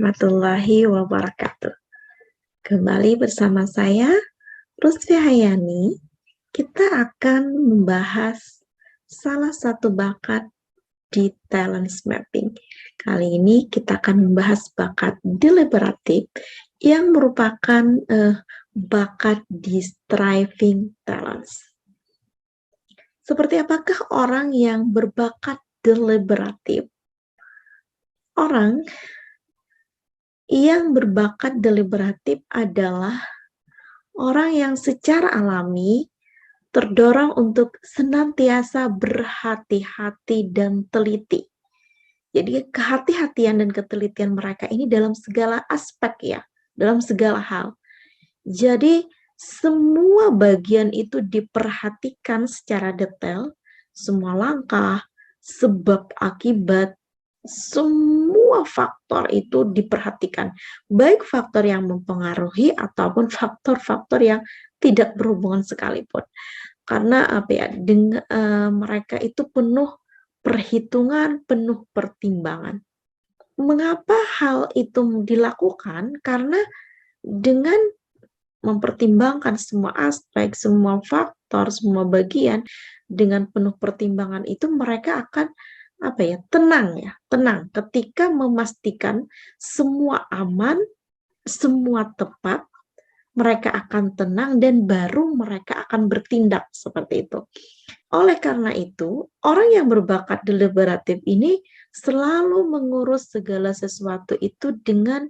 warahmatullahi wabarakatuh. Kembali bersama saya, Rusfi Hayani. Kita akan membahas salah satu bakat di talent mapping. Kali ini kita akan membahas bakat deliberatif yang merupakan bakat di striving talents. Seperti apakah orang yang berbakat deliberatif? Orang yang berbakat deliberatif adalah orang yang secara alami terdorong untuk senantiasa berhati-hati dan teliti. Jadi kehati-hatian dan ketelitian mereka ini dalam segala aspek ya, dalam segala hal. Jadi semua bagian itu diperhatikan secara detail, semua langkah, sebab akibat, semua faktor itu diperhatikan, baik faktor yang mempengaruhi ataupun faktor-faktor yang tidak berhubungan sekalipun. Karena mereka itu penuh perhitungan, penuh pertimbangan. Mengapa hal itu dilakukan? Karena dengan mempertimbangkan semua aspek, semua faktor, semua bagian dengan penuh pertimbangan itu mereka akan tenang ketika memastikan semua aman, semua tepat, mereka akan tenang dan baru mereka akan bertindak seperti itu. Oleh karena itu, orang yang berbakat deliberatif ini selalu mengurus segala sesuatu itu dengan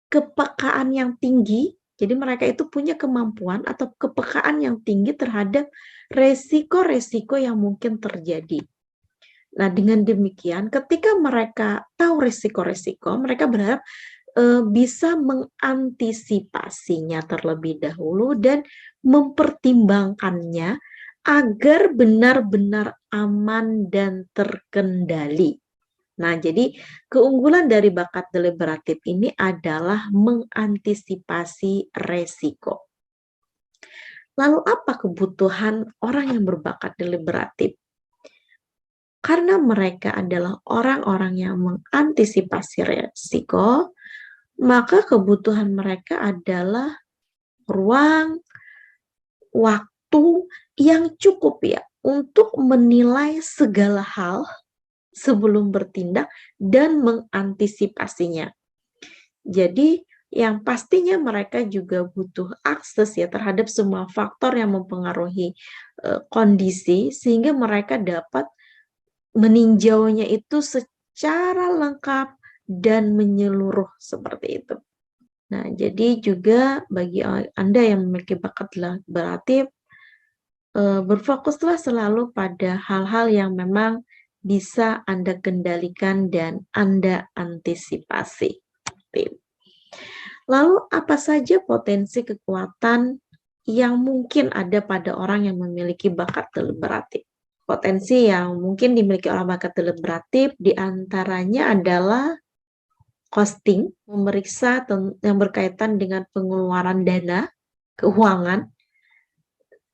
kepekaan yang tinggi. Jadi mereka itu punya kemampuan atau kepekaan yang tinggi terhadap resiko-resiko yang mungkin terjadi. Nah, dengan demikian, ketika mereka tahu resiko-resiko, mereka berharap bisa mengantisipasinya terlebih dahulu dan mempertimbangkannya agar benar-benar aman dan terkendali. Nah, jadi keunggulan dari bakat deliberatif ini adalah mengantisipasi resiko. Lalu apa kebutuhan orang yang berbakat deliberatif? Karena mereka adalah orang-orang yang mengantisipasi resiko, maka kebutuhan mereka adalah ruang, waktu yang cukup ya untuk menilai segala hal sebelum bertindak dan mengantisipasinya. Jadi yang pastinya mereka juga butuh akses ya terhadap semua faktor yang mempengaruhi kondisi sehingga mereka dapat meninjaunya itu secara lengkap dan menyeluruh seperti itu. Nah, jadi juga bagi Anda yang memiliki bakat deliberatif, berfokuslah selalu pada hal-hal yang memang bisa Anda kendalikan dan Anda antisipasi. Lalu apa saja potensi kekuatan yang mungkin ada pada orang yang memiliki bakat deliberatif? Potensi yang mungkin dimiliki oleh bakat deliberatif diantaranya adalah costing, memeriksa yang berkaitan dengan pengeluaran dana, keuangan,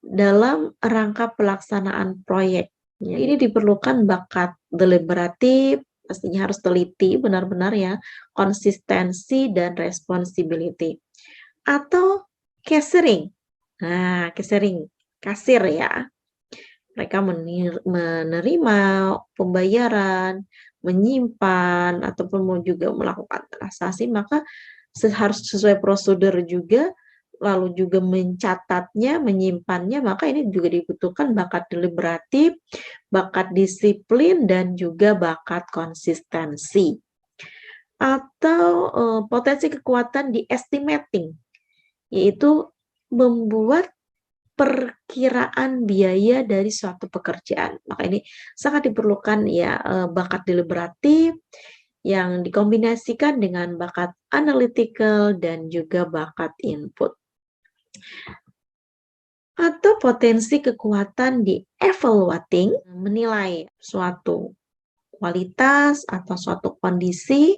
dalam rangka pelaksanaan proyek. Ini diperlukan bakat deliberatif, pastinya harus teliti benar-benar ya, konsistensi dan responsibility. Atau cashiering. Nah, cashiering, kasir ya. Mereka menerima pembayaran, menyimpan, ataupun mau juga melakukan transaksi, maka harus sesuai prosedur juga, lalu juga mencatatnya, menyimpannya, maka ini juga dibutuhkan bakat deliberatif, bakat disiplin, dan juga bakat konsistensi. Atau potensi kekuatan di estimating, yaitu membuat perkiraan biaya dari suatu pekerjaan. Maka ini sangat diperlukan ya bakat deliberatif yang dikombinasikan dengan bakat analytical dan juga bakat input. Atau potensi kekuatan di evaluating, menilai suatu kualitas atau suatu kondisi,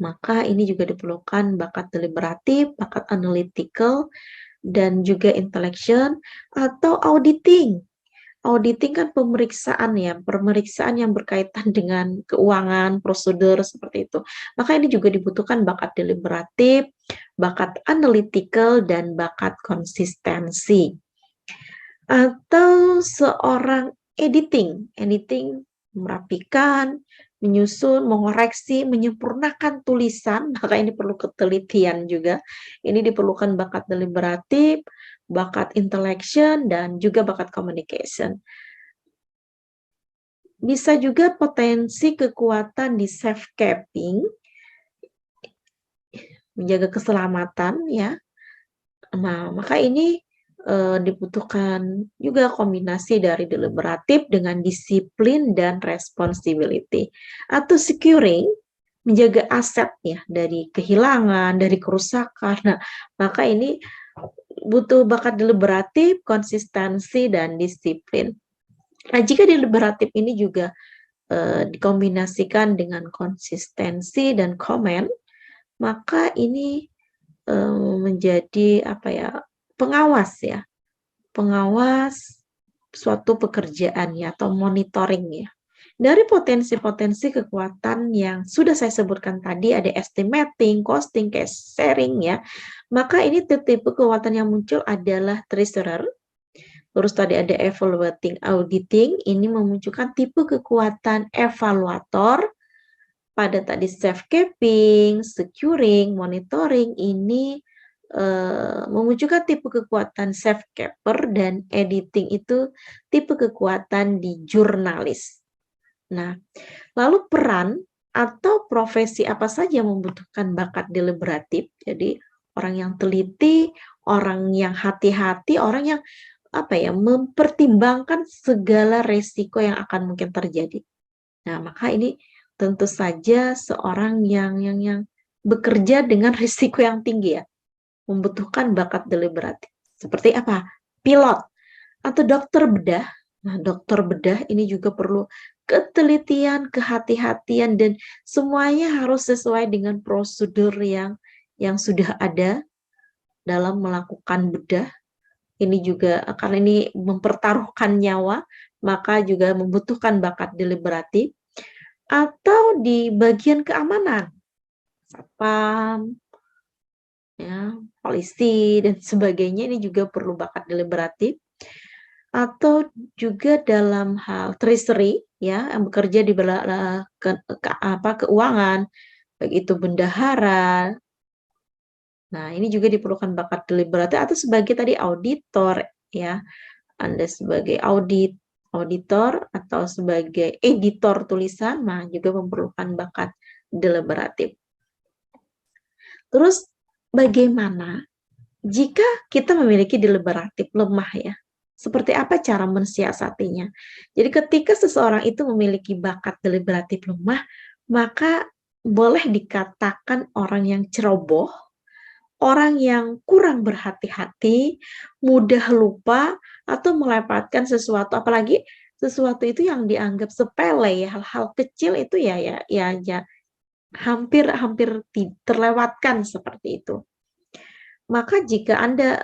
maka ini juga diperlukan bakat deliberatif, bakat analytical, dan juga intellection atau auditing, auditing kan pemeriksaan ya, pemeriksaan yang berkaitan dengan keuangan, prosedur seperti itu. Maka ini juga dibutuhkan bakat deliberatif, bakat analytical, dan bakat konsistensi. Atau seorang editing merapikan, menyusun, mengoreksi, menyempurnakan tulisan, maka ini perlu ketelitian juga. Ini diperlukan bakat deliberatif, bakat intellection, dan juga bakat communication. Bisa juga potensi kekuatan di safekeeping, menjaga keselamatan ya. Nah, maka ini dibutuhkan juga kombinasi dari deliberatif dengan disiplin dan responsibility. Atau securing, menjaga aset ya dari kehilangan, dari kerusakan. Nah, maka ini butuh bakat deliberatif, konsistensi, dan disiplin. Nah, jika deliberatif ini juga dikombinasikan dengan konsistensi dan komen, maka ini menjadi pengawas ya, pengawas suatu pekerjaan ya, atau monitoring ya. Dari potensi-potensi kekuatan yang sudah saya sebutkan tadi, ada estimating, costing, cash sharing ya, maka ini tipe kekuatan yang muncul adalah treasurer. Terus tadi ada evaluating, auditing, ini memunculkan tipe kekuatan evaluator. Pada tadi safekeeping, securing, monitoring, ini memunculkan tipe kekuatan safekeeper, dan editing itu tipe kekuatan di jurnalis. Nah, lalu peran atau profesi apa saja membutuhkan bakat deliberatif? Jadi orang yang teliti, orang yang hati-hati, orang yang mempertimbangkan segala resiko yang akan mungkin terjadi. Nah, maka ini tentu saja seorang yang bekerja dengan risiko yang tinggi ya, membutuhkan bakat deliberatif. Seperti apa? Pilot atau dokter bedah. Nah, dokter bedah ini juga perlu ketelitian, kehati-hatian, dan semuanya harus sesuai dengan prosedur yang sudah ada dalam melakukan bedah. Ini juga karena ini mempertaruhkan nyawa, maka juga membutuhkan bakat deliberatif. Atau di bagian keamanan, satpam, ya, polisi, dan sebagainya, ini juga perlu bakat deliberatif. Atau juga dalam hal treasury, ya, yang bekerja di keuangan, baik itu bendahara. Nah, ini juga diperlukan bakat deliberatif. Atau sebagai tadi auditor, ya, Anda sebagai auditor atau sebagai editor tulisan, nah juga memerlukan bakat deliberatif. Terus bagaimana jika kita memiliki deliberatif lemah ya? Seperti apa cara mensiasatinya? Jadi ketika seseorang itu memiliki bakat deliberatif lemah, maka boleh dikatakan orang yang ceroboh, orang yang kurang berhati-hati, mudah lupa, atau melewatkan sesuatu, apalagi sesuatu itu yang dianggap sepele ya, hal-hal kecil itu ya hampir terlewatkan seperti itu. Maka jika Anda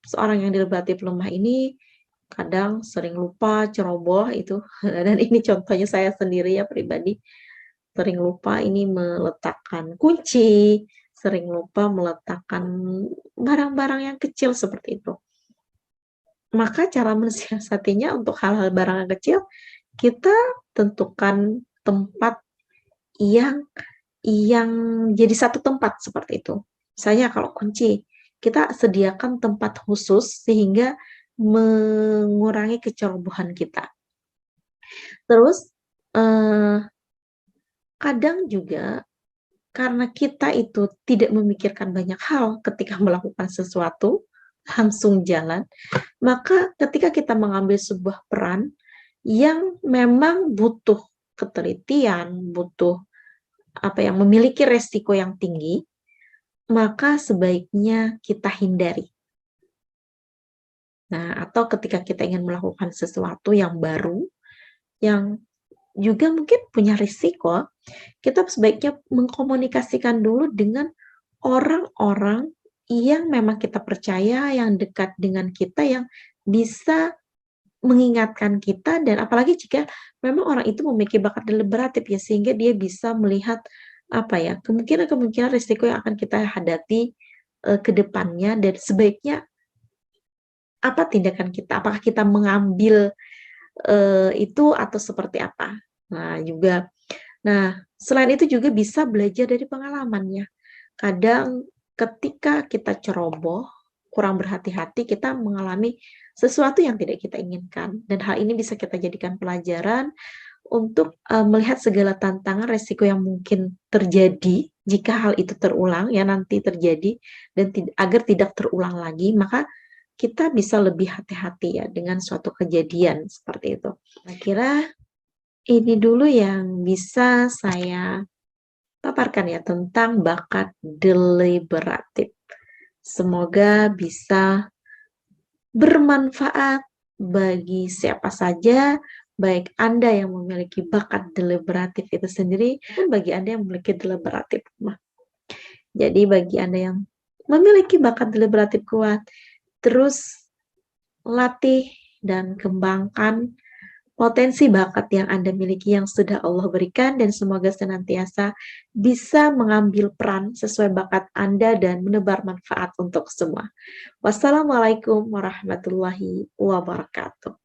seorang yang deliberatif lemah ini kadang sering lupa, ceroboh itu, dan ini contohnya saya sendiri ya pribadi, sering lupa ini meletakkan kunci, sering lupa meletakkan barang-barang yang kecil seperti itu. Maka cara mensiasatinya untuk hal-hal barang yang kecil, kita tentukan tempat yang jadi satu tempat seperti itu. Misalnya kalau kunci, kita sediakan tempat khusus sehingga mengurangi kecerobohan kita. Terus kadang juga karena kita itu tidak memikirkan banyak hal ketika melakukan sesuatu, langsung jalan, maka ketika kita mengambil sebuah peran yang memang butuh ketelitian, butuh memiliki resiko yang tinggi, maka sebaiknya kita hindari. Nah, atau ketika kita ingin melakukan sesuatu yang baru, yang juga mungkin punya risiko, kita sebaiknya mengkomunikasikan dulu dengan orang-orang yang memang kita percaya, yang dekat dengan kita, yang bisa mengingatkan kita, dan apalagi jika memang orang itu memiliki bakat deliberatif ya, sehingga dia bisa melihat apa ya, kemungkinan-kemungkinan risiko yang akan kita hadapi ke depannya, dan sebaiknya apa tindakan kita, apakah kita mengambil itu atau seperti apa. Nah juga, nah selain itu juga bisa belajar dari pengalaman ya. Kadang ketika kita ceroboh, kurang berhati-hati, kita mengalami sesuatu yang tidak kita inginkan, dan hal ini bisa kita jadikan pelajaran untuk melihat segala tantangan, resiko yang mungkin terjadi jika hal itu terulang ya, nanti terjadi, dan agar tidak terulang lagi, maka kita bisa lebih hati-hati ya dengan suatu kejadian seperti itu. Kira-kira ini dulu yang bisa saya paparkan ya tentang bakat deliberatif. Semoga bisa bermanfaat bagi siapa saja, baik Anda yang memiliki bakat deliberatif itu sendiri, maupun bagi Anda yang memiliki deliberatif. Jadi bagi Anda yang memiliki bakat deliberatif kuat, terus latih dan kembangkan potensi bakat yang Anda miliki yang sudah Allah berikan, dan semoga senantiasa bisa mengambil peran sesuai bakat Anda dan menebar manfaat untuk semua. Wassalamualaikum warahmatullahi wabarakatuh.